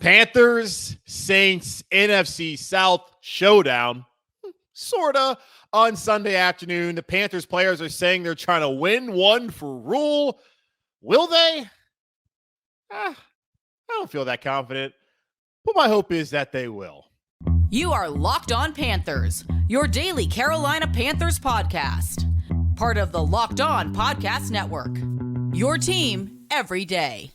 Panthers, Saints, NFC South showdown, sorta, on Sunday afternoon. The Panthers players are saying they're trying to win one for Rhule. Will they? I don't feel that confident, but my hope is that they will. You are Locked On Panthers, your daily Carolina Panthers podcast. Part of the Locked On Podcast Network, your team every day.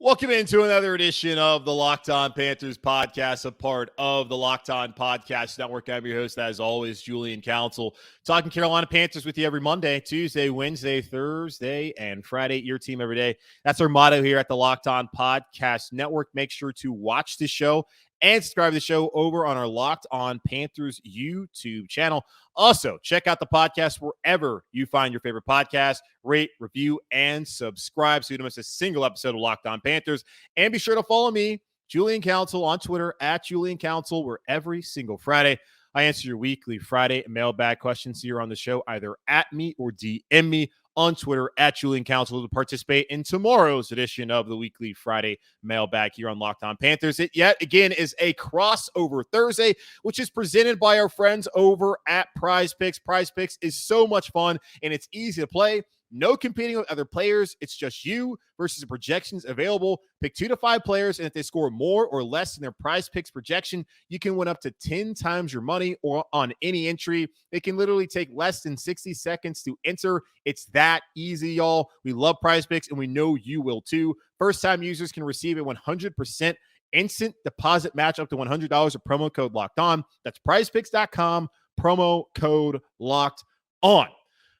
Welcome into another edition of the Locked On Panthers podcast, a part of the Locked On Podcast Network. I'm your host, as always, Julian Council, talking Carolina Panthers with you every Monday, Tuesday, Wednesday, Thursday, and Friday. Your team every day. That's our motto here at the Locked On Podcast Network. Make sure to watch the show and subscribe to the show over on our Locked On Panthers YouTube channel. Also, check out the podcast wherever you find your favorite podcast. Rate, review, and subscribe so you don't miss a single episode of Locked On Panthers. And be sure to follow me, Julian Council, on Twitter at Julian Council, where every single Friday I answer your weekly Friday mailbag questions here on the show, either at me or DM me on Twitter at Julian Council to participate in tomorrow's edition of the weekly Friday mailbag here on Locked On Panthers. It yet again is a crossover Thursday, which is presented by our friends over at Prize Picks. Prize Picks is so much fun and it's easy to play. No competing with other players. It's just you versus the projections available. Pick 2 to 5 players, and if they score more or less than their Prize Picks projection, you can win up to 10 times your money or on any entry. It can literally take less than 60 seconds to enter. It's that easy, y'all. We love Prize Picks, and we know you will too. First-time users can receive a 100% instant deposit match up to $100 with promo code Locked On. That's prizepicks.com, promo code Locked On.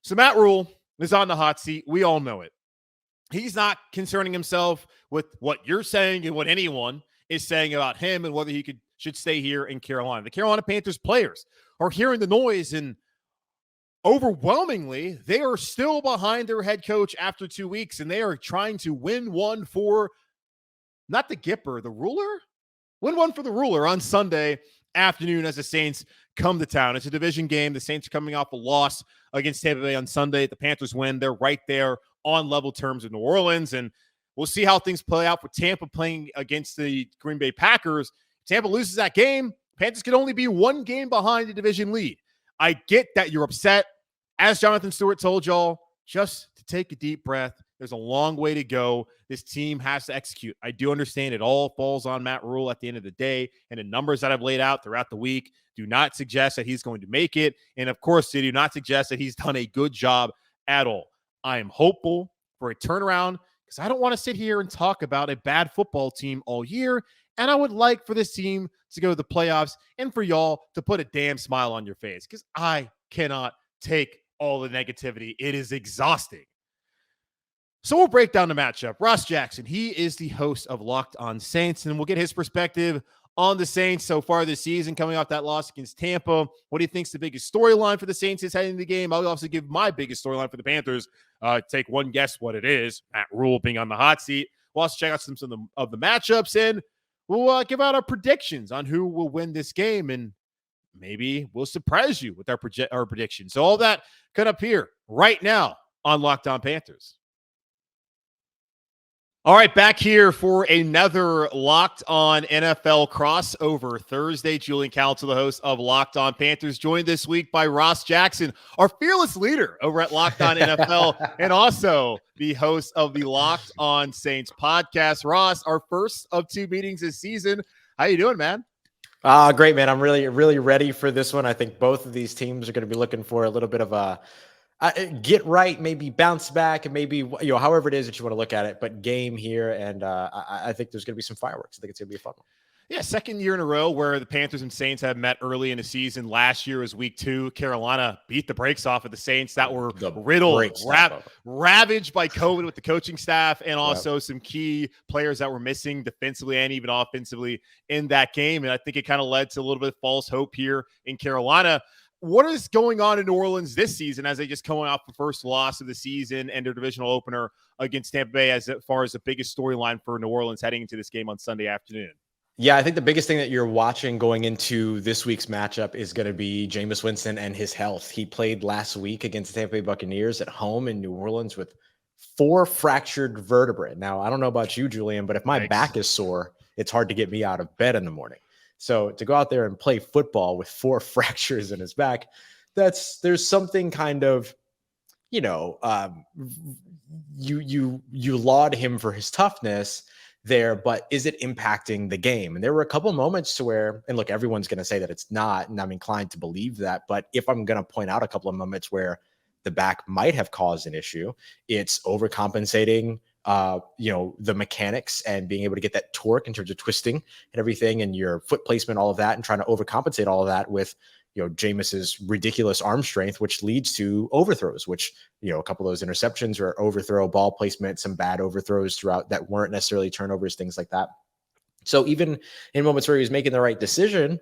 So Matt Rhule is on the hot seat. We all know it. He's not concerning himself with what you're saying and what anyone is saying about him and whether he should stay here in Carolina. The Carolina Panthers players are hearing the noise, and overwhelmingly, they are still behind their head coach after 2 weeks, and they are trying to win one for not the Gipper, the ruler? Win one for the ruler on Sunday afternoon as the Saints come to town. It's a division game. The Saints are coming off a loss against Tampa Bay on Sunday. The Panthers win. They're right there on level terms with New Orleans, and we'll see how things play out for Tampa playing against the Green Bay Packers. If Tampa loses that game, Panthers could only be one game behind the division lead. I get that you're upset. As Jonathan Stewart told y'all, just to take a deep breath. There's a long way to go. This team has to execute. I do understand it all falls on Matt Rhule at the end of the day, and the numbers that I've laid out throughout the week do not suggest that he's going to make it. And of course, they do not suggest that he's done a good job at all. I am hopeful for a turnaround because I don't want to sit here and talk about a bad football team all year. And I would like for this team to go to the playoffs and for y'all to put a damn smile on your face because I cannot take all the negativity. It is exhausting. So we'll break down the matchup. Ross Jackson, he is the host of Locked On Saints, and we'll get his perspective on the Saints so far this season, coming off that loss against Tampa. What do you think is the biggest storyline for the Saints is heading into the game? I'll also give my biggest storyline for the Panthers. Take one guess what it is. Matt Rhule being on the hot seat. We'll also check out some of the matchups, and we'll give out our predictions on who will win this game, and maybe we'll surprise you with our predictions. So all that could appear right now on Locked On Panthers. All right, back here for another Locked On NFL crossover Thursday. Julian Council, the host of Locked On Panthers, joined this week by Ross Jackson, our fearless leader over at Locked On NFL, and also the host of the Locked On Saints podcast. Ross, our first of 2 meetings this season. How you doing, man? Great, man. I'm really, really ready for this one. I think both of these teams are going to be looking for a little bit of a get right, maybe bounce back, and maybe, however it is that you want to look at it, but game here. And I think there's going to be some fireworks. I think it's going to be a fun one. Yeah, second year in a row where the Panthers and Saints have met early in the season. Last year was week 2. Carolina beat the brakes off of the Saints that were riddled, ravaged by COVID with the coaching staff and also some key players that were missing defensively and even offensively in that game. And I think it kind of led to a little bit of false hope here in Carolina. What is going on in New Orleans this season as they just coming off the first loss of the season and their divisional opener against Tampa Bay as far as the biggest storyline for New Orleans heading into this game on Sunday afternoon? Yeah, I think the biggest thing that you're watching going into this week's matchup is going to be Jameis Winston and his health. He played last week against the Tampa Bay Buccaneers at home in New Orleans with 4 fractured vertebrae. Now, I don't know about you, Julian, but if my back is sore, it's hard to get me out of bed in the morning. So to go out there and play football with 4 fractures in his back, there's something kind of, you laud him for his toughness there, but is it impacting the game? And there were a couple moments to where, and look, everyone's going to say that it's not, and I'm inclined to believe that, but if I'm going to point out a couple of moments where the back might have caused an issue, it's overcompensating, the mechanics and being able to get that torque in terms of twisting and everything and your foot placement, all of that, and trying to overcompensate all of that with, Jameis's ridiculous arm strength, which leads to overthrows, which, a couple of those interceptions or overthrow ball placement, some bad overthrows throughout that weren't necessarily turnovers, things like that. So even in moments where he was making the right decision,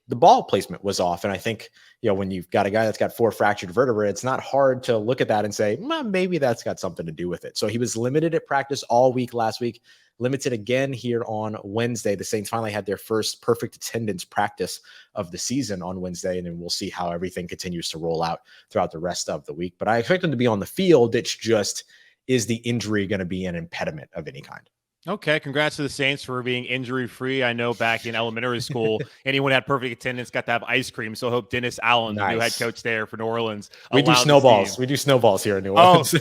the ball placement was off. And I think, when you've got a guy that's got 4 fractured vertebrae, it's not hard to look at that and say, maybe that's got something to do with it. So he was limited at practice all week last week, limited again here on Wednesday. The Saints finally had their first perfect attendance practice of the season on Wednesday, and then we'll see how everything continues to roll out throughout the rest of the week. But I expect him to be on the field. It's just, is the injury going to be an impediment of any kind? Okay, congrats to the Saints for being injury-free. I know back in elementary school, anyone had perfect attendance got to have ice cream. So I hope Dennis Allen, the new head coach there for New Orleans, we do snowballs. We do snowballs here in New Orleans.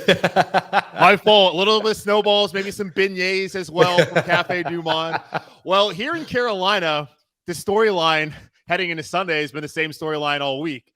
My fault. A little bit of snowballs, maybe some beignets as well from Cafe Du Monde. Well, here in Carolina, the storyline heading into Sunday has been the same storyline all week.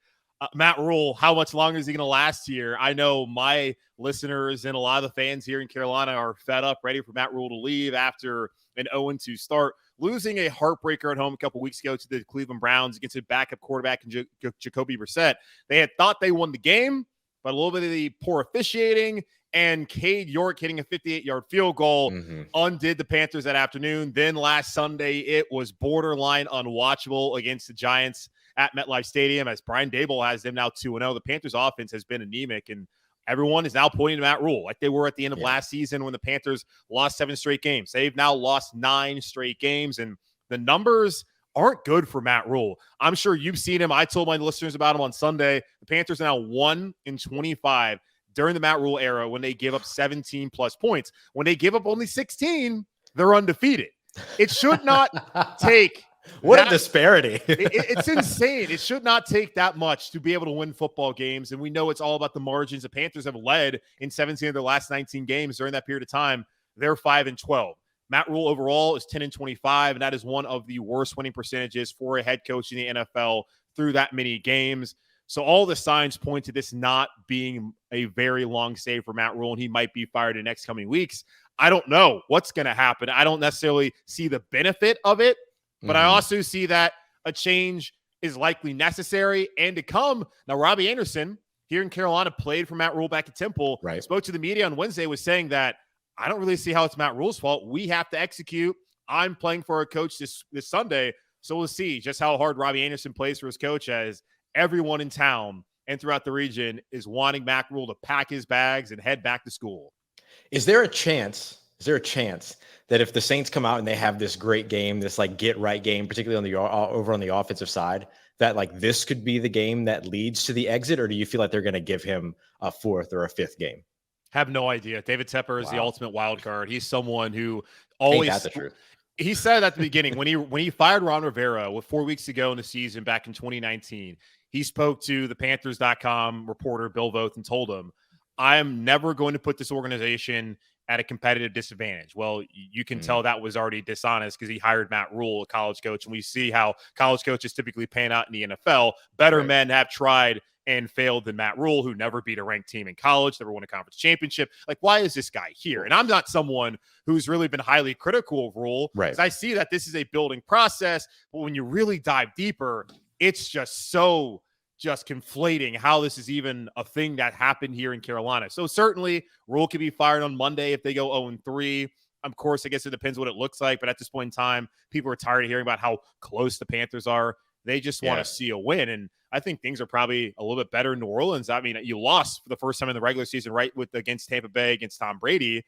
Matt Rhule, how much longer is he going to last here? I know my listeners and a lot of the fans here in Carolina are fed up, ready for Matt Rhule to leave after an 0-2 start, losing a heartbreaker at home a couple weeks ago to the Cleveland Browns against a backup quarterback in Jacoby Brissett. They had thought they won the game, but a little bit of the poor officiating and Cade York hitting a 58-yard field goal undid the Panthers that afternoon. Then last Sunday, it was borderline unwatchable against the Giants at MetLife Stadium, as Brian Daboll has them now 2-0. The Panthers offense has been anemic, and everyone is now pointing to Matt Rhule like they were at the end of last season when the Panthers lost 7 straight games. They've now lost 9 straight games, and the numbers aren't good for Matt Rhule. I'm sure you've seen him. I told my listeners about him on Sunday. The Panthers are now 1-25 during the Matt Rhule era when they give up 17-plus points. When they give up only 16, they're undefeated. It should not take – what a disparity. It's insane. It should not take that much to be able to win football games. And we know it's all about the margins. The Panthers have led in 17 of their last 19 games during that period of time. They're 5-12. Matt Rhule overall is 10-25, and that is one of the worst winning percentages for a head coach in the NFL through that many games. So all the signs point to this not being a very long stay for Matt Rhule, and he might be fired in the next coming weeks. I don't know what's going to happen. I don't necessarily see the benefit of it. But I also see that a change is likely necessary and to come. Now, Robbie Anderson here in Carolina played for Matt Rhule back at Temple. Right. Spoke to the media on Wednesday, was saying that I don't really see how it's Matt Rhule's fault. We have to execute. I'm playing for a coach this Sunday. So we'll see just how hard Robbie Anderson plays for his coach, as everyone in town and throughout the region is wanting Matt Rhule to pack his bags and head back to school. Is there a chance that if the Saints come out and they have this great game, this like get right game, particularly on the over on the offensive side, that like this could be the game that leads to the exit? Or do you feel like they're going to give him a 4th or a 5th game? Have no idea. David Tepper is the ultimate wild card. He's someone who always. Ain't that the truth? He said at the beginning when he fired Ron Rivera with 4 weeks to go in the season back in 2019, he spoke to the Panthers.com reporter Bill Voth and told him, "I am never going to put this organization at a competitive disadvantage." Well, you can tell that was already dishonest because he hired Matt Rhule, a college coach, and we see how college coaches typically pan out in the NFL. Better men have tried and failed than Matt Rhule, who never beat a ranked team in college, never won a conference championship. Like, why is this guy here? And I'm not someone who's really been highly critical of Rhule. Right. I see that this is a building process, but when you really dive deeper, it's just so conflating how this is even a thing that happened here in Carolina. So certainly Rhule could be fired on Monday if they go 0-3. Of course, I guess it depends what it looks like, but at this point in time, people are tired of hearing about how close the Panthers are. They just want to see a win. And I think things are probably a little bit better in New Orleans. I mean, you lost for the first time in the regular season, right, against Tampa Bay, against Tom Brady.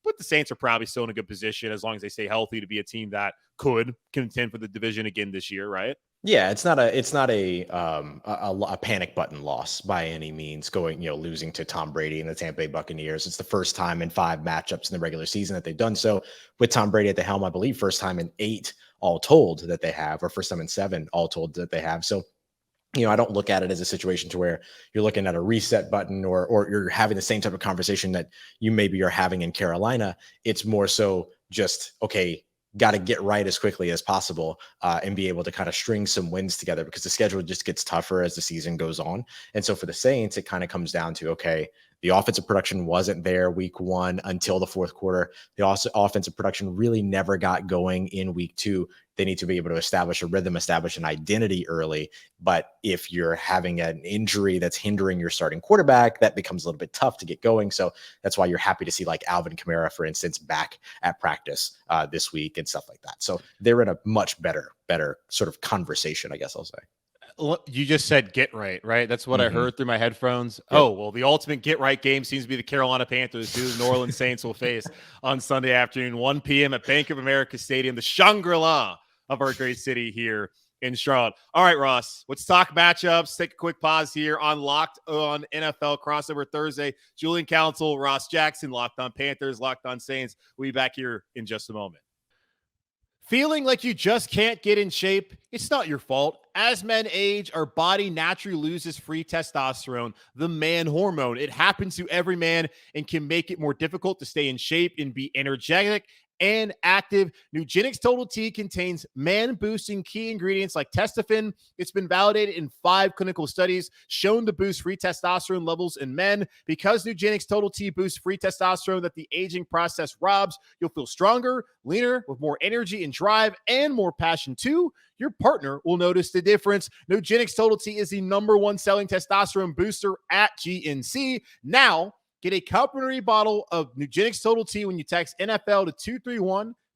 but the Saints are probably still in a good position as long as they stay healthy to be a team that could contend for the division again this year, right? Yeah, it's not a panic button loss by any means, losing to Tom Brady and the Tampa Bay Buccaneers. It's the first time in 5 matchups in the regular season that they've done so with Tom Brady at the helm. I believe first time in 8 all told that they have, or first time in 7 all told that they have. So, I don't look at it as a situation to where you're looking at a reset button or you're having the same type of conversation that you maybe are having in Carolina. It's more so just, okay, got to get right as quickly as possible and be able to kind of string some wins together, because the schedule just gets tougher as the season goes on. And so for the Saints, it kind of comes down to, okay, the offensive production wasn't there week 1 until the fourth quarter. The offensive production really never got going in week 2. They need to be able to establish a rhythm, establish an identity early. But if you're having an injury that's hindering your starting quarterback, that becomes a little bit tough to get going. So that's why you're happy to see like Alvin Kamara, for instance, back at practice this week and stuff like that. So they're in a much better sort of conversation, I guess I'll say. You just said get right? That's what I heard through my headphones. Yep. Oh, well, the ultimate get right game seems to be the Carolina Panthers, who the New Orleans Saints will face on Sunday afternoon, 1 p.m. at Bank of America Stadium, the Shangri-La of our great city here in Charlotte. All right, Ross, let's talk matchups. Take a quick pause here on Locked On NFL Crossover Thursday. Julian Council, Ross Jackson, Locked On Panthers, Locked On Saints. We'll be back here in just a moment. Feeling like you just can't get in shape? It's not your fault. As men age, our body naturally loses free testosterone, the man hormone. It happens to every man and can make it more difficult to stay in shape and be energetic and active. Nugenix Total T contains man-boosting key ingredients like testosterone. It's been validated in 5 clinical studies, shown to boost free testosterone levels in men. Because Nugenix Total T boosts free testosterone that the aging process robs, you'll feel stronger, leaner, with more energy and drive, and more passion too. Your partner will notice the difference. Nugenix Total T is the #1 selling testosterone booster at GNC. Now, get a complimentary bottle of Nugenix Total T when you text NFL to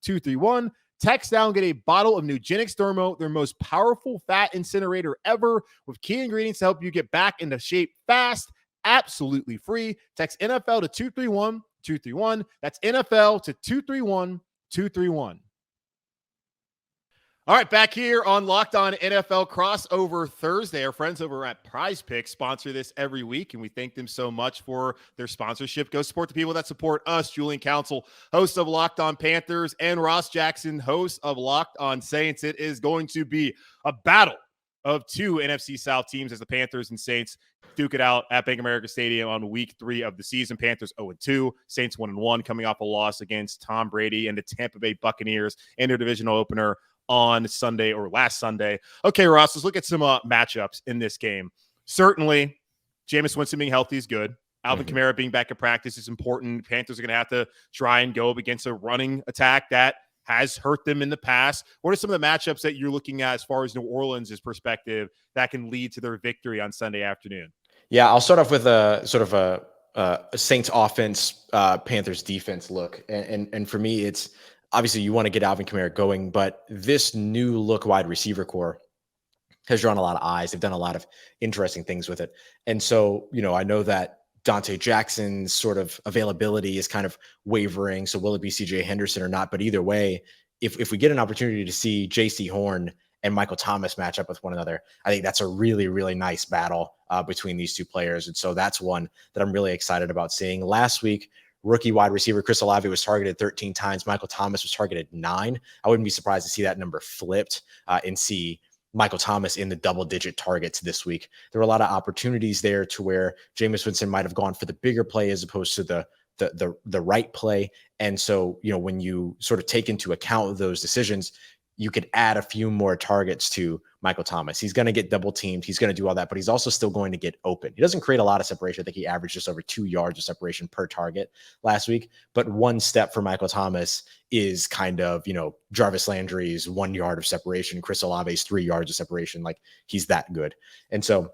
231-231. Text down, get a bottle of Nugenix Thermo, their most powerful fat incinerator ever, with key ingredients to help you get back into shape fast, absolutely free. Text NFL to 231-231. That's NFL to 231-231. All right, back here on Locked On NFL Crossover Thursday. Our friends over at Prize Picks sponsor this every week, and we thank them so much for their sponsorship. Go support the people that support us. Julian Council, host of Locked On Panthers, and Ross Jackson, host of Locked On Saints. It is going to be a battle of 2 NFC South teams as the Panthers and Saints duke it out at Bank of America Stadium on week 3 of the season. Panthers 0-2, Saints 1-1, coming off a loss against Tom Brady and the Tampa Bay Buccaneers in their divisional opener on Sunday or last Sunday. Okay, Ross, let's look at some matchups in this game. Certainly, Jameis Winston being healthy is good. Alvin Kamara being back at practice is important. Panthers are going to have to try and go up against a running attack that has hurt them in the past. What are some of the matchups that you're looking at as far as New Orleans' perspective that can lead to their victory on Sunday afternoon? Yeah, I'll start off with a sort of a Saints offense, Panthers defense look. And for me, it's obviously you want to get Alvin Kamara going, but this new look wide receiver core has drawn a lot of eyes. They've done a lot of interesting things with it. And so, I know that Dante Jackson's sort of availability is kind of wavering. So will it be CJ Henderson or not? But either way, if we get an opportunity to see JC Horn and Michael Thomas match up with one another, I think that's a really, really nice battle between these two players. And so that's one that I'm really excited about seeing. Last week, rookie wide receiver Chris Olave was targeted 13 times. Michael Thomas was targeted 9. I wouldn't be surprised to see that number flipped and see Michael Thomas in the double-digit targets this week. There were a lot of opportunities there to where Jameis Winston might have gone for the bigger play as opposed to the right play. And so, when you sort of take into account those decisions, you could add a few more targets to Michael Thomas. He's going to get double teamed. He's going to do all that, but he's also still going to get open. He doesn't create a lot of separation. I think he averaged just over 2 yards of separation per target last week, but 1 step for Michael Thomas is kind of, Jarvis Landry's 1 yard of separation, Chris Olave's 3 yards of separation. Like, he's that good. And so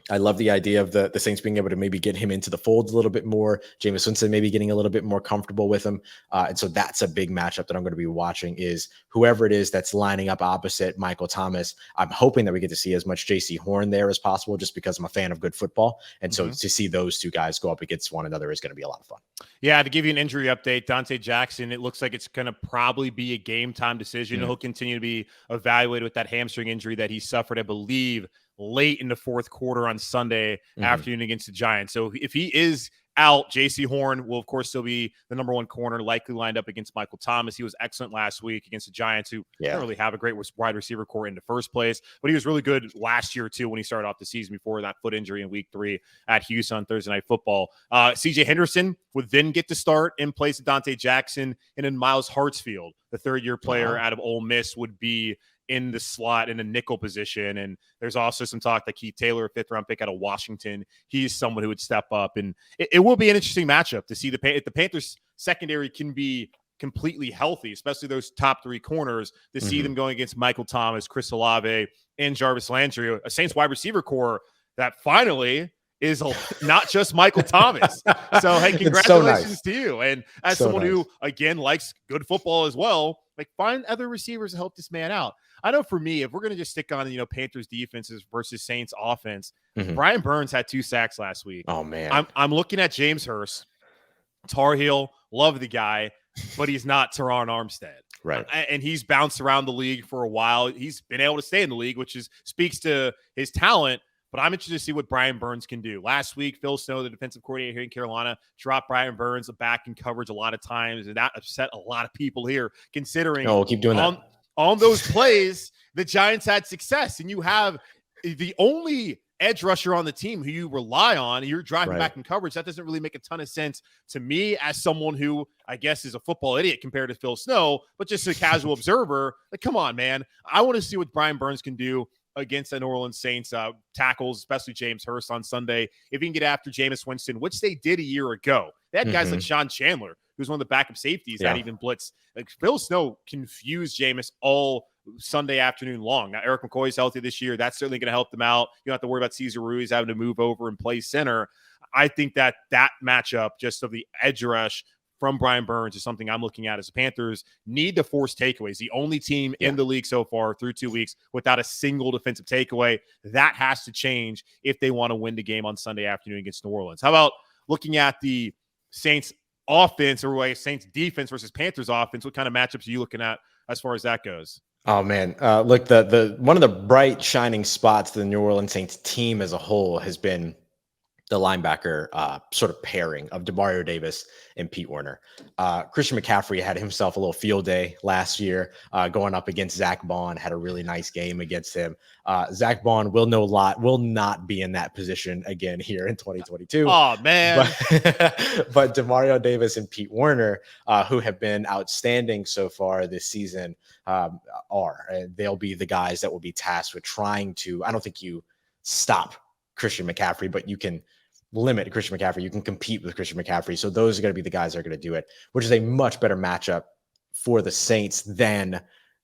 I love the idea of the Saints being able to maybe get him into the fold a little bit more. Jameis Winston maybe getting a little bit more comfortable with him. And so that's a big matchup that I'm going to be watching is whoever it is that's lining up opposite Michael Thomas. I'm hoping that we get to see as much JC Horn there as possible just because I'm a fan of good football. And so to see those two guys go up against one another is going to be a lot of fun. Yeah, to give you an injury update, Dante Jackson, it looks like it's going to probably be a game time decision. He'll continue to be evaluated with that hamstring injury that he suffered, I believe, late in the fourth quarter on Sunday afternoon against the Giants. So if he is out, JC Horn will, of course, still be the number one corner, likely lined up against Michael Thomas. He was excellent last week against the Giants, who don't really have a great wide receiver core in the first place, but he was really good last year, too, when he started off the season before that foot injury in week 3 at Houston on Thursday Night Football. CJ Henderson would then get to start in place of Dante Jackson, and then Miles Hartsfield, the third-year player out of Ole Miss, would be in the slot in a nickel position. And there's also some talk that Keith Taylor, a 5th-round pick out of Washington, he's someone who would step up. And it will be an interesting matchup to see if the Panthers secondary can be completely healthy, especially those top 3 corners, to see them going against Michael Thomas, Chris Olave, and Jarvis Landry, a Saints wide receiver core that finally is not just Michael Thomas. So, hey, congratulations to you. And as someone who, again, likes good football as well, like, find other receivers to help this man out. I know for me, if we're going to just stick on, Panthers defenses versus Saints offense, Brian Burns had 2 sacks last week. Oh, man. I'm looking at James Hurst, Tar Heel, love the guy, but he's not Teron Armstead. Right. And he's bounced around the league for a while. He's been able to stay in the league, which speaks to his talent. But I'm interested to see what Brian Burns can do. Last week, Phil Snow, the defensive coordinator here in Carolina, dropped Brian Burns back in coverage a lot of times, and that upset a lot of people here, considering we'll keep doing that. On those plays, the Giants had success, and you have the only edge rusher on the team who you rely on, you're driving back in coverage. That doesn't really make a ton of sense to me as someone who, I guess, is a football idiot compared to Phil Snow, but just a casual observer. Like, come on, man. I want to see what Brian Burns can do against the New Orleans Saints tackles, especially James Hurst on Sunday. If he can get after Jameis Winston, which they did a year ago. They had guys like Sean Chandler, who's one of the backup safeties that even blitz. Like, Phil Snow confused Jameis all Sunday afternoon long. Now, Eric McCoy's healthy this year. That's certainly going to help them out. You don't have to worry about Cesar Ruiz having to move over and play center. I think that matchup, just of the edge rush from Brian Burns, is something I'm looking at as the Panthers need to force takeaways. The only team in the league so far through 2 weeks without a single defensive takeaway. That has to change if they want to win the game on Sunday afternoon against New Orleans. How about looking at the Saints offense, or Saints defense versus Panthers offense? What kind of matchups are you looking at as far as that goes? Oh, man. Look, the one of the bright shining spots to the New Orleans Saints team as a whole has been the linebacker sort of pairing of Demario Davis and Pete Werner. Christian McCaffrey had himself a little field day last year going up against Zach Bond, had a really nice game against him. Zach Bond will not be in that position again here in 2022. Oh, man. But Demario Davis and Pete Werner, who have been outstanding so far this season, they'll be the guys that will be tasked with trying to, I don't think you stop Christian McCaffrey, but you can limit Christian McCaffrey. You can compete with Christian McCaffrey. So those are going to be the guys that are going to do it, which is a much better matchup for the Saints than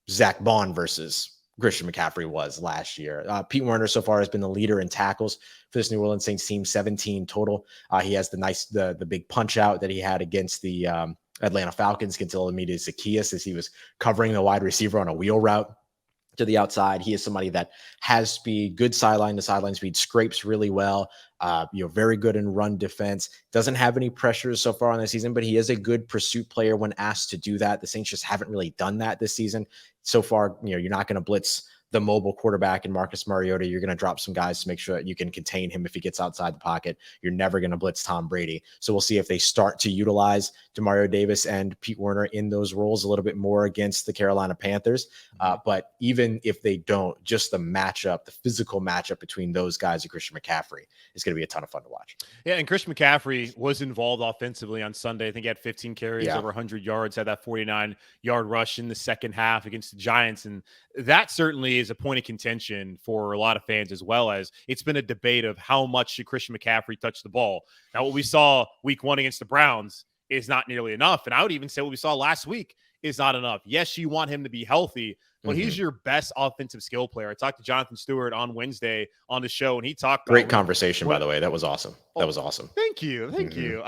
Zach Bond versus Christian McCaffrey was last year. Pete Werner so far has been the leader in tackles for this New Orleans Saints team, 17 total. He has the big punch out that he had against the Atlanta Falcons against Olamide Zaccheaus as he was covering the wide receiver on a wheel route to the outside. He is somebody that has speed, good sideline to sideline speed, scrapes really well, very good in run defense, doesn't have any pressures so far on the season, but he is a good pursuit player when asked to do that. The Saints just haven't really done that this season. So far, you're not going to blitz the mobile quarterback in Marcus Mariota. You're going to drop some guys to make sure that you can contain him if he gets outside the pocket. You're never going to blitz Tom Brady. So we'll see if they start to utilize Demario Davis and Pete Werner in those roles a little bit more against the Carolina Panthers. But even if they don't, just the matchup, the physical matchup between those guys and Christian McCaffrey is going to be a ton of fun to watch. Yeah, and Christian McCaffrey was involved offensively on Sunday. I think he had 15 carries, over 100 yards, had that 49-yard rush in the second half against the Giants. And that certainly is a point of contention for a lot of fans, as well as it's been a debate of how much should Christian McCaffrey touch the ball. Now, what we saw week 1 against the Browns is not nearly enough. And I would even say what we saw last week is not enough. Yes, you want him to be healthy, but he's your best offensive skill player. I talked to Jonathan Stewart on Wednesday on the show, and he talked about great conversation, by the way. That was awesome. That was awesome. Thank you. Thank you.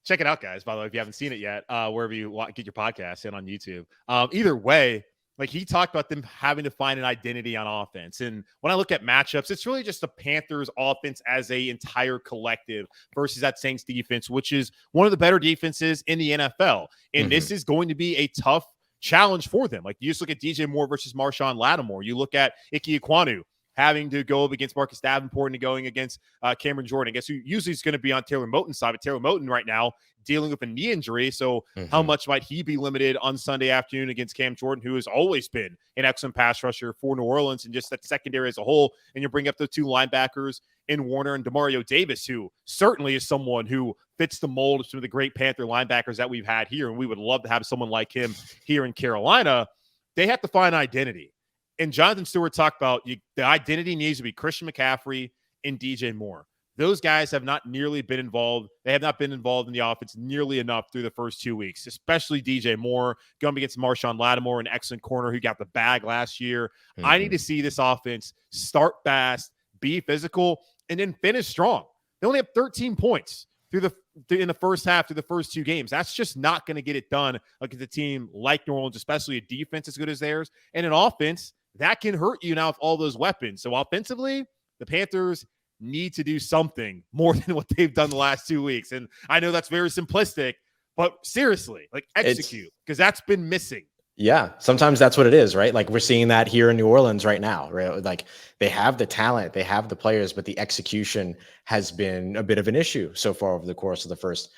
Check it out, guys, by the way, if you haven't seen it yet, wherever you get your podcast and on YouTube. Either way, like he talked about them having to find an identity on offense. And when I look at matchups, it's really just the Panthers offense as a entire collective versus that Saints defense, which is one of the better defenses in the NFL. And this is going to be a tough challenge for them. Like you just look at DJ Moore versus Marshawn Lattimore. You look at Ike Ekwonu having to go up against Marcus Davenport and going against Cameron Jordan. I guess who usually is going to be on Taylor Moton's side, but Taylor Moton right now dealing with a knee injury. So how much might he be limited on Sunday afternoon against Cam Jordan, who has always been an excellent pass rusher for New Orleans and just that secondary as a whole? And you bring up the two linebackers in Warner and Demario Davis, who certainly is someone who fits the mold of some of the great Panther linebackers that we've had here. And we would love to have someone like him here in Carolina. They have to find identity. And Jonathan Stewart talked about the identity needs to be Christian McCaffrey and DJ Moore. Those guys have not nearly been involved. They have not been involved in the offense nearly enough through the first 2 weeks, especially DJ Moore going against Marshawn Lattimore, an excellent corner who got the bag last year. I need to see this offense start fast, be physical, and then finish strong. They only have 13 points in the first half through the first two games. That's just not going to get it done against a team like New Orleans, especially a defense as good as theirs. And an offense that can hurt you now with all those weapons. So offensively, the Panthers need to do something more than what they've done the last 2 weeks. And I know that's very simplistic, but seriously, like execute, because that's been missing. Yeah, sometimes that's what it is, right? Like we're seeing that here in New Orleans right now, right? Like they have the talent, they have the players, but the execution has been a bit of an issue so far over the course of the first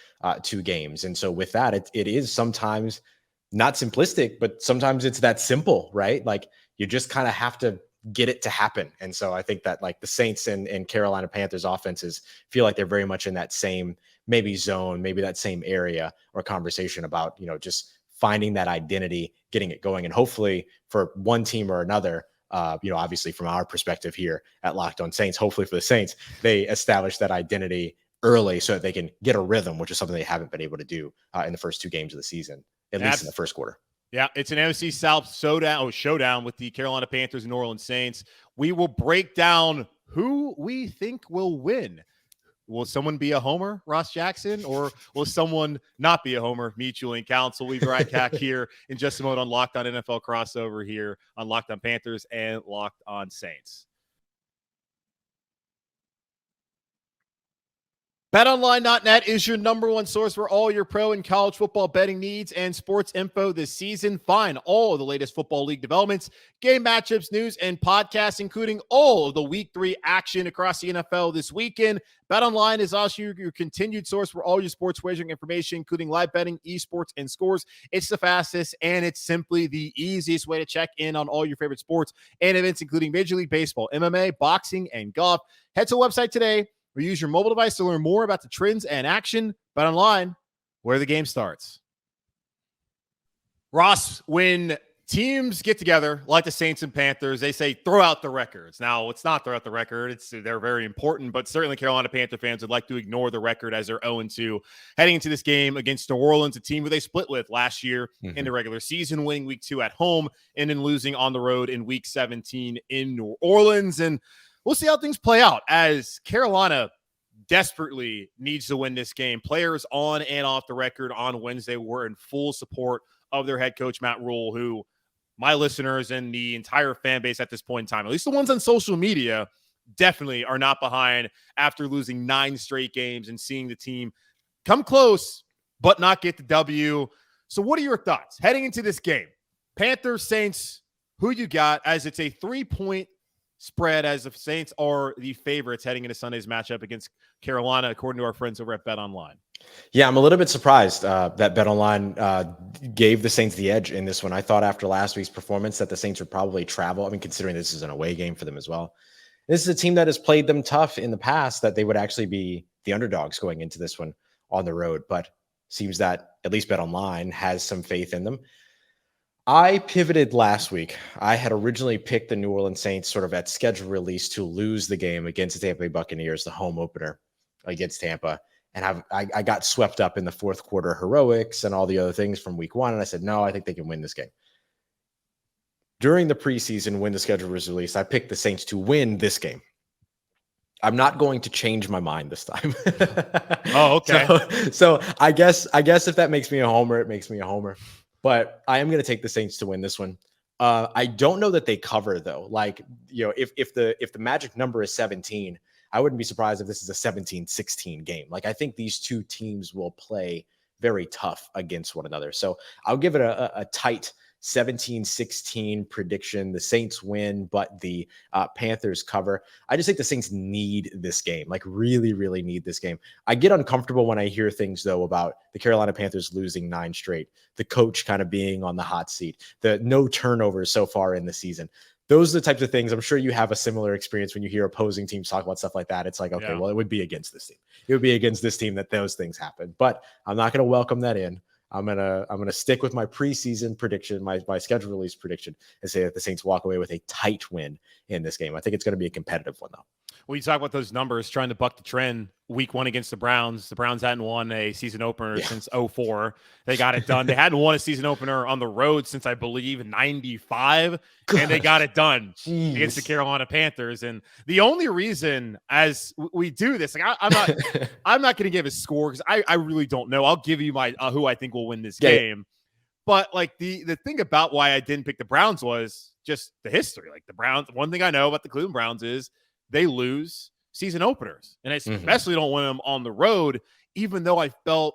two games. And so with that, it is sometimes not simplistic, but sometimes it's that simple, right? Like you just kind of have to get it to happen. And so I think that like the Saints and Carolina Panthers offenses feel like they're very much in that same maybe zone, maybe that same area or conversation about, just finding that identity, getting it going. And hopefully for one team or another, obviously from our perspective here at Locked On Saints, hopefully for the Saints, they establish that identity early so that they can get a rhythm, which is something they haven't been able to do in the first two games of the season, at least in the first quarter. Yeah, it's an NFC South showdown with the Carolina Panthers and New Orleans Saints. We will break down who we think will win. Will someone be a homer, Ross Jackson, or will someone not be a homer, me, Julian Council? We'll be right back here in just a moment on Locked On NFL crossover here on Locked On Panthers and Locked On Saints. BetOnline.net is your number one source for all your pro and college football betting needs and sports info this season. Find all of the latest football league developments, game matchups, news, and podcasts, including all of the Week 3 action across the NFL this weekend. BetOnline is also your continued source for all your sports wagering information, including live betting, esports, and scores. It's the fastest, and it's simply the easiest way to check in on all your favorite sports and events, including Major League Baseball, MMA, boxing, and golf. Head to the website today or use your mobile device to learn more about the trends and action. BetOnline, where the game starts. Ross, when teams get together like the Saints and Panthers, they say throw out the records. Now, it's not throw out the record. They're very important, but certainly Carolina Panther fans would like to ignore the record as they're 0-2 heading into this game against New Orleans, a team who they split with last year in the regular season, winning week 2 at home and then losing on the road in week 17 in New Orleans. And we'll see how things play out as Carolina desperately needs to win this game. Players on and off the record on Wednesday were in full support of their head coach, Matt Rhule, who my listeners and the entire fan base at this point in time, at least the ones on social media, definitely are not behind after losing 9 straight games and seeing the team come close but not get the W. So what are your thoughts heading into this game? Panthers, Saints, who you got, as it's a 3-point spread, as the Saints are the favorites heading into Sunday's matchup against Carolina, according to our friends over at BetOnline. Yeah, I'm a little bit surprised that BetOnline gave the Saints the edge in this one. I thought after last week's performance that the Saints would probably travel. I mean, considering this is an away game for them as well. This is a team that has played them tough in the past, that they would actually be the underdogs going into this one on the road. But seems that at least BetOnline has some faith in them. I pivoted last week. I had originally picked the New Orleans Saints sort of at schedule release to lose the game against the Tampa Bay Buccaneers, the home opener against Tampa. And I got swept up in the fourth quarter heroics and all the other things from week one. And I said, no, I think they can win this game. During the preseason, when the schedule was released, I picked the Saints to win this game. I'm not going to change my mind this time. Oh, okay. So I guess if that makes me a homer, it makes me a homer. But I am going to take the Saints to win this one. I don't know that they cover though. Like, if the magic number is 17, I wouldn't be surprised if this is a 17-16 game. Like, I think these two teams will play very tough against one another. So I'll give it a tight 17-16 prediction. The Saints win, but the Panthers cover. I just think the Saints need this game, like really, really need this game. I get uncomfortable when I hear things, though, about the Carolina Panthers losing 9 straight, the coach kind of being on the hot seat, the no turnovers so far in the season. Those are the types of things. I'm sure you have a similar experience when you hear opposing teams talk about stuff like that. It's like, okay, well, it would be against this team. It would be against this team that those things happen. But I'm not going to welcome that in. I'm gonna stick with my preseason prediction, my schedule release prediction, and say that the Saints walk away with a tight win in this game. I think it's going to be a competitive one, though. When you talk about those numbers, trying to buck the trend, week 1 against the Browns hadn't won a season opener since 2004. They got it done. They hadn't won a season opener on the road since, I believe, 95, and they got it done against the Carolina Panthers. And the only reason as we do this, like I'm not going to give a score because I really don't know. I'll give you my who I think will win this game. But like the thing about why I didn't pick the Browns was just the history. Like the Browns, one thing I know about the Cleveland Browns is they lose season openers, and I especially don't win them on the road, even though I felt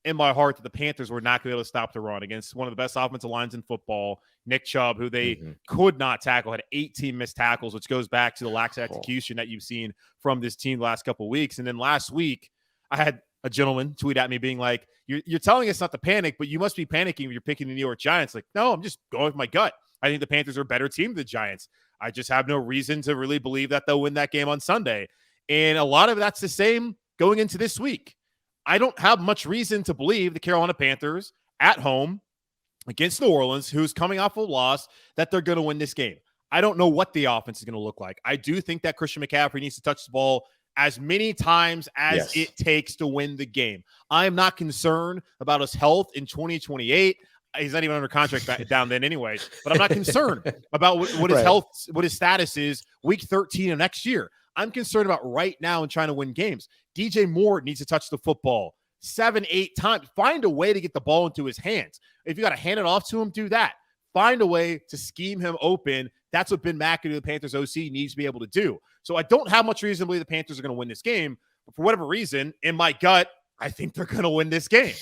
in my heart that the Panthers were not going to be able to stop the run against one of the best offensive lines in football, Nick Chubb, who they could not tackle, had 18 missed tackles, which goes back to the lax execution that you've seen from this team the last couple of weeks. And then last week, I had a gentleman tweet at me being like, you're telling us not to panic, but you must be panicking if you're picking the New York Giants. Like, no, I'm just going with my gut. I think the Panthers are a better team than the Giants. I just have no reason to really believe that they'll win that game on Sunday. And a lot of that's the same going into this week. I don't have much reason to believe the Carolina Panthers at home against New Orleans, who's coming off a loss, that they're going to win this game. I don't know what the offense is going to look like. I do think that Christian McCaffrey needs to touch the ball as many times as it takes to win the game. I am not concerned about his health in 2028. He's not even under contract down then anyway, but I'm not concerned about what his health, what his status is week 13 of next year. I'm concerned about right now and trying to win games. DJ Moore needs to touch the football 7-8 times. Find a way to get the ball into his hands. If you got to hand it off to him, do that. Find a way to scheme him open. That's what Ben McAdoo, the Panthers OC, needs to be able to do. So I don't have much reason to believe the Panthers are going to win this game. But for whatever reason, in my gut, I think they're going to win this game.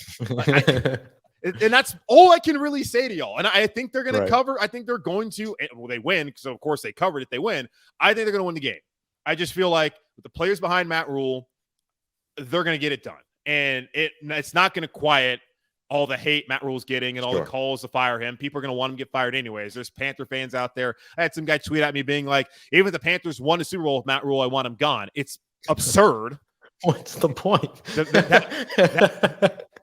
And that's all I can really say to y'all. And I think they're going to cover. I think they're going to, well, they win. So of course they covered if they win. I think they're going to win the game. I just feel like with the players behind Matt Rhule, they're going to get it done. And it's not going to quiet all the hate Matt Rhule's getting and all the calls to fire him. People are going to want him to get fired anyways. There's Panther fans out there. I had some guy tweet at me being like, even if the Panthers won a Super Bowl with Matt Rhule, I want him gone. It's absurd. What's the point?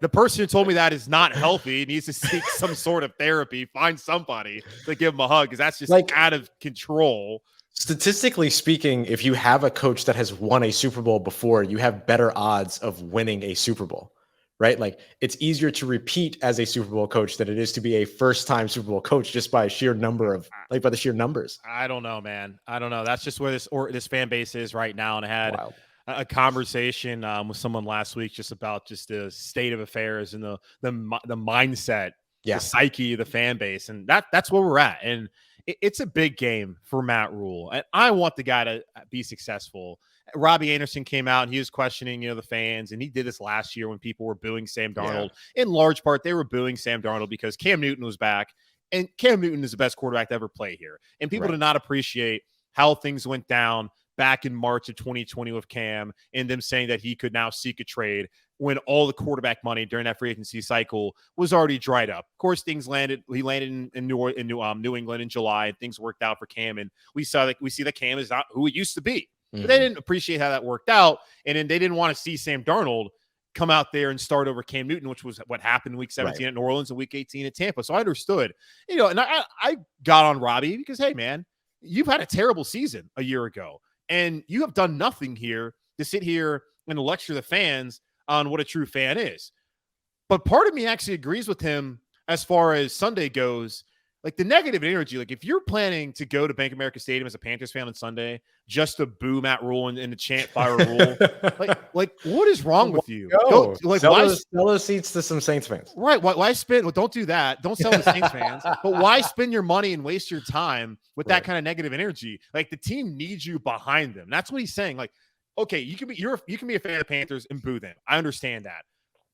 The person who told me that is not healthy. He needs to seek some sort of therapy, find somebody to give him a hug because that's just out of control. Statistically speaking, if you have a coach that has won a Super Bowl before, you have better odds of winning a Super Bowl, right? Like it's easier to repeat as a Super Bowl coach than it is to be a first-time Super Bowl coach just by a sheer number of by the sheer numbers. I don't know, man. I don't know. That's just where this fan base is right now. And I had a conversation with someone last week just about just the state of affairs and the mindset, the psyche of the fan base. And that's where we're at. And it's a big game for Matt Rhule. And I want the guy to be successful. Robbie Anderson came out and he was questioning, the fans. And he did this last year when people were booing Sam Darnold. In large part, they were booing Sam Darnold because Cam Newton was back. And Cam Newton is the best quarterback to ever play here. And people did not appreciate how things went down back in March of 2020 with Cam and them saying that he could now seek a trade when all the quarterback money during that free agency cycle was already dried up. Of course, things landed. He landed in New England in July, and things worked out for Cam. And we see that Cam is not who he used to be. But they didn't appreciate how that worked out, and then they didn't want to see Sam Darnold come out there and start over Cam Newton, which was what happened in Week 17 at New Orleans and Week 18 at Tampa. So I understood, and I got on Robbie because, hey, man, you've had a terrible season a year ago. And you have done nothing here to sit here and lecture the fans on what a true fan is. But part of me actually agrees with him as far as Sunday goes. Like the negative energy, like if you're planning to go to Bank of America Stadium as a Panthers fan on Sunday just to boo Matt Rhule and to chant fire Rule, like what is wrong with you? Go. Sell those seats to some Saints fans. Right. Why spend? Well, don't do that. Don't sell to Saints fans. But why spend your money and waste your time with that kind of negative energy? Like the team needs you behind them. That's what he's saying. Like, okay, you can be a fan of the Panthers and boo them. I understand that.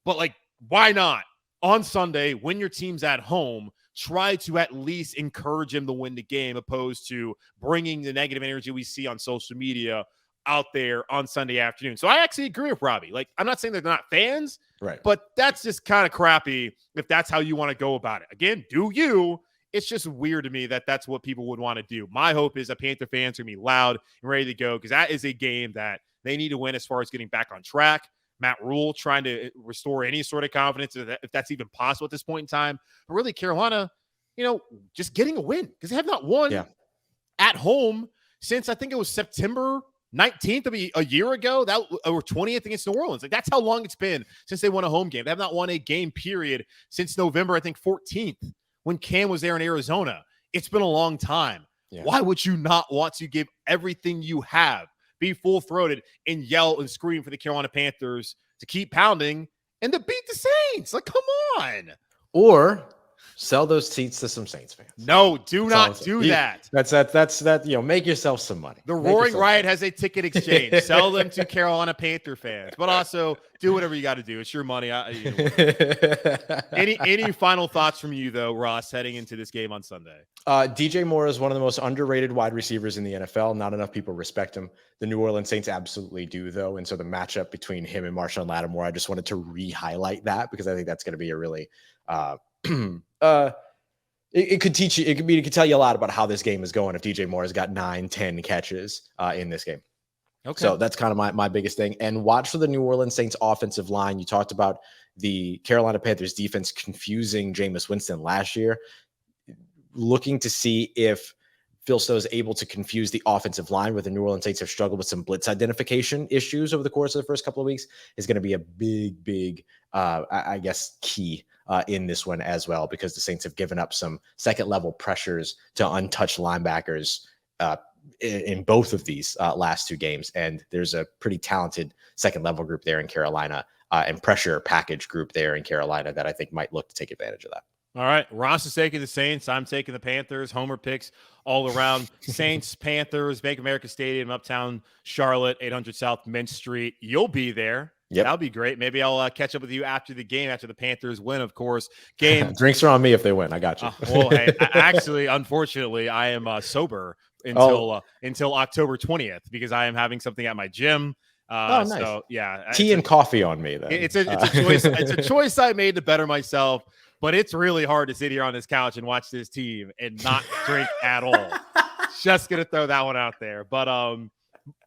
But like, why not on Sunday when your team's at home? Try to at least encourage him to win the game, opposed to bringing the negative energy we see on social media out there on Sunday afternoon. So I actually agree with Robbie. Like, I'm not saying they're not fans, right? But that's just kind of crappy if that's how you want to go about it. Again, do you? It's just weird to me that that's what people would want to do. My hope is that Panther fans are going to be loud and ready to go, because that is a game that they need to win as far as getting back on track. Matt Rhule trying to restore any sort of confidence, if that's even possible at this point in time. But really, Carolina, just getting a win, because they have not won at home since I think it was September 19th of a year ago, or 20th against New Orleans. Like, that's how long it's been since they won a home game. They have not won a game period since November, I think 14th, when Cam was there in Arizona. It's been a long time. Yeah. Why would you not want to give everything you have, be full-throated, and yell and scream for the Carolina Panthers to keep pounding and to beat the Saints? Like, come on. Or sell those seats to some Saints fans. No, do not do that. That's make yourself some money. The Roaring Riot has a ticket exchange. Sell them to Carolina Panther fans, but also do whatever you got to do. It's your money. Any final thoughts from you, though, Ross, heading into this game on Sunday? DJ Moore is one of the most underrated wide receivers in the NFL. Not enough people respect him. The New Orleans Saints absolutely do, though. And so the matchup between him and Marshawn Lattimore, I just wanted to re-highlight that, because I think that's going to be a really it could teach you, it could tell you a lot about how this game is going if DJ Moore has got 9-10 catches in this game. Okay. So that's kind of my biggest thing. And watch for the New Orleans Saints offensive line. You talked about the Carolina Panthers defense confusing Jameis Winston last year. Looking to see if Phil Stowe is able to confuse the offensive line, where the New Orleans Saints have struggled with some blitz identification issues over the course of the first couple of weeks, is going to be a big, I guess, key in this one as well, because the Saints have given up some second-level pressures to untouched linebackers in both of these last two games. And there's a pretty talented second-level group there in Carolina and pressure package group there in Carolina that I think might look to take advantage of that. All right. Ross is taking the Saints. I'm taking the Panthers. Homer picks all around. Saints, Panthers, Bank of America Stadium, Uptown Charlotte, 800 South Mint Street. You'll be there. Yep. That'll be great. Maybe I'll catch up with you after the game, after the Panthers win, of course. Game drinks are on me if they win. I got you. Well, hey, actually, unfortunately, I am sober until October 20th, because I am having something at my gym. Nice. So yeah, tea and coffee on me. Then it's a choice. It's a choice I made to better myself. But it's really hard to sit here on this couch and watch this team and not drink at all. Just going to throw that one out there. But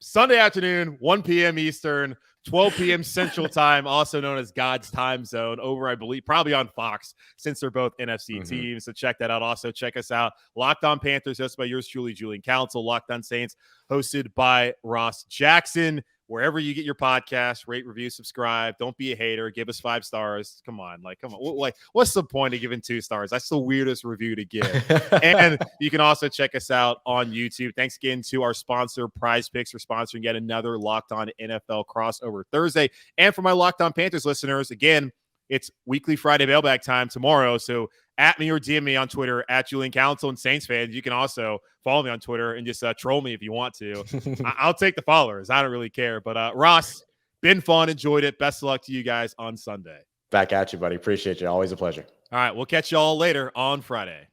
Sunday afternoon, 1 p.m. Eastern, 12 p.m. Central Time, also known as God's Time Zone, over, I believe, probably on Fox, since they're both NFC teams. So check that out. Also, check us out. Locked On Panthers, hosted by yours truly, Julian Council. Locked On Saints, hosted by Ross Jackson. Wherever you get your podcast, rate, review, subscribe. Don't be a hater. Give us 5 stars. Come on. What's the point of giving 2 stars? That's the weirdest review to give. And you can also check us out on YouTube. Thanks again to our sponsor, Prize Picks, for sponsoring yet another Locked On NFL crossover Thursday. And for my Locked On Panthers listeners, again, it's weekly Friday mailbag time tomorrow. So at me or DM me on Twitter at Julian Council, and Saints fans, you can also follow me on Twitter and just troll me if you want to. I'll take the followers. I don't really care. But Ross, been fun. Enjoyed it. Best of luck to you guys on Sunday. Back at you, buddy. Appreciate you. Always a pleasure. All right. We'll catch you all later on Friday.